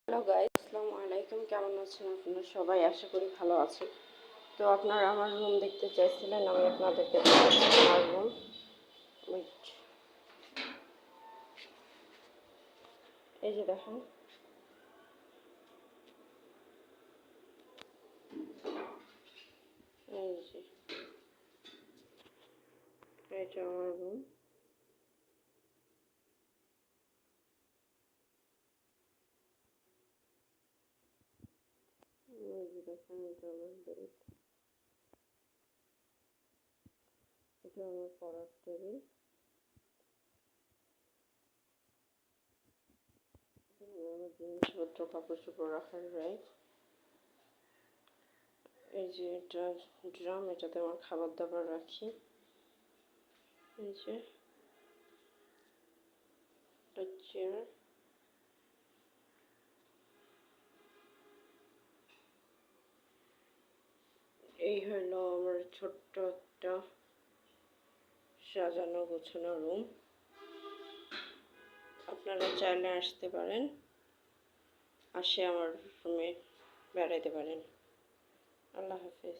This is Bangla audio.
হ্যালো গাইস, আসসালামু আলাইকুম। কেমন আছেন আপনারা সবাই? আশা করি ভালো আছেন। তো আপনারা আমার রুম দেখতে চাইছিলেন, আমি আপনাদেরকে দেখাচ্ছি আমার রুম। এই যে দেখেন, এই যে এটা আমার রুম। এই যে দেখেন, এটা আমার বেড, এটা আমার পড়ার টেবিল, আমার জিনিসপত্র কাপড় চোপড় রাখার রাইক। এই যে এটা ড্রাম, এটাতে আমার খাবার দাবার রাখি। এই যে এটা চেয়ার। এই হলো আমার ছোট্ট একটা সাজানো গোছানো রুম। আপনারা চাইলে আসতে পারেন, আসে আমার রুমে বেড়াইতে পারেন। আল্লাহ হাফেজ।